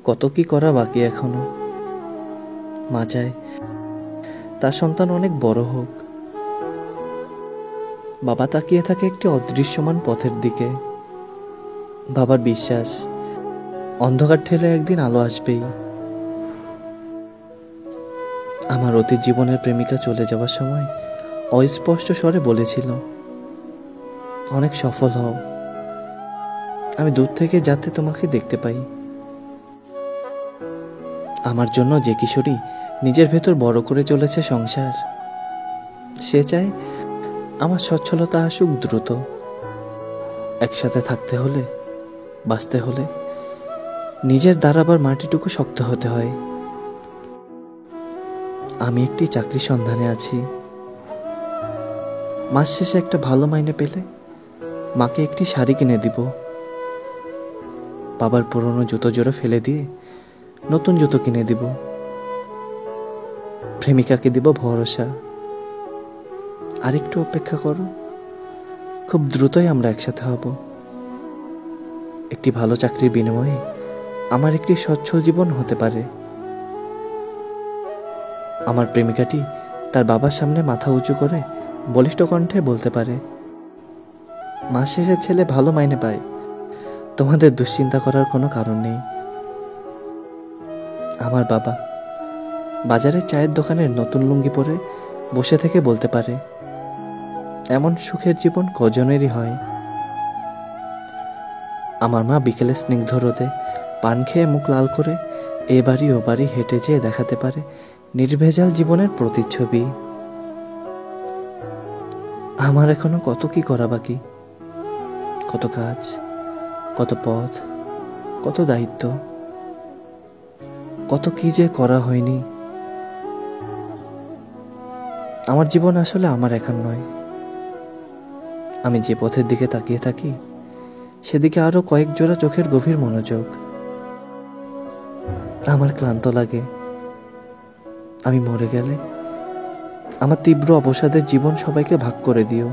কত কি করা বাকি এখনো। মা চায় তার সন্তান অনেক বড় হোক। বাবা তাকিয়ে থাকে একটি অদৃশ্যমান পথের দিকে। বাবার বিশ্বাস অন্ধকার ঠেলে একদিন আলো আসবেই। আমার অতীত জীবনের প্রেমিকা চলে যাওয়ার সময় অস্পষ্ট স্বরে বলেছিল, অনেক সফল হও, আমি দূর থেকে যাতে তোমাকে দেখতে পাই। আমার জন্য যে কিশোরী নিজের ভেতর বড় করে চলেছে সংসার, সে চায় আমার সচ্ছলতা আসুক দ্রুত। একসাথে থাকতে হলে, বাঁচতে হলে নিজের দাঁড়াবার মাটিটুকু শক্ত হতে হয়। আমি একটি চাকরির সন্ধানে আছি। মাস শেষে একটা ভালো মাইনে পেলে মাকে একটি শাড়ি কিনে দিব। বাবার পুরনো জুতো জোড়া ফেলে দিয়ে নতুন জুতো কিনে দিব। প্রেমিকাকে দিব ভরসা, আর একটু অপেক্ষা করো, খুব দ্রুতই আমরা একসাথে হব। একটি ভালো চাকরির বিনিময়ে আমার একটি সচ্ছল জীবন হতে পারে। আমার প্রেমিকাটি তার বাবার সামনে মাথা উঁচু করে বলিষ্ঠ কণ্ঠে বলতে পারে, মাস শেষে ছেলে ভালো মাইনে পায়, তোমাদের দুশ্চিন্তা করার কোনো কারণ নেই। আমার বাবা বাজারে চায়ের দোকানের নতুন লুঙ্গি পরে বসে থেকে বলতে পারে, এমন সুখের জীবন কজনেরই হয়। আমার মা বিকেলে স্নিগ্ধ রোদে পান খেয়ে মুখ লাল করে এ বাড়ি ও বাড়ি হেঁটে যেয়ে দেখাতে পারে নির্ভেজাল জীবনের প্রতিচ্ছবি। আমার এখনো কত কি করা বাকি, কত কাজ, কত পথ, কত দায়িত্ব, কত কি যে করা হয়নি। আমার জীবন আসলে আমার একার নয়। আমি যে পথের দিকে তাকিয়ে থাকি সেদিকে আরো কয়েক জোড়া চোখের গভীর মনোযোগ। আমার ক্লান্ত লাগে। আমি মরে গেলে আমার তীব্র অবসাদের জীবন সবাইকে ভাগ করে দিও।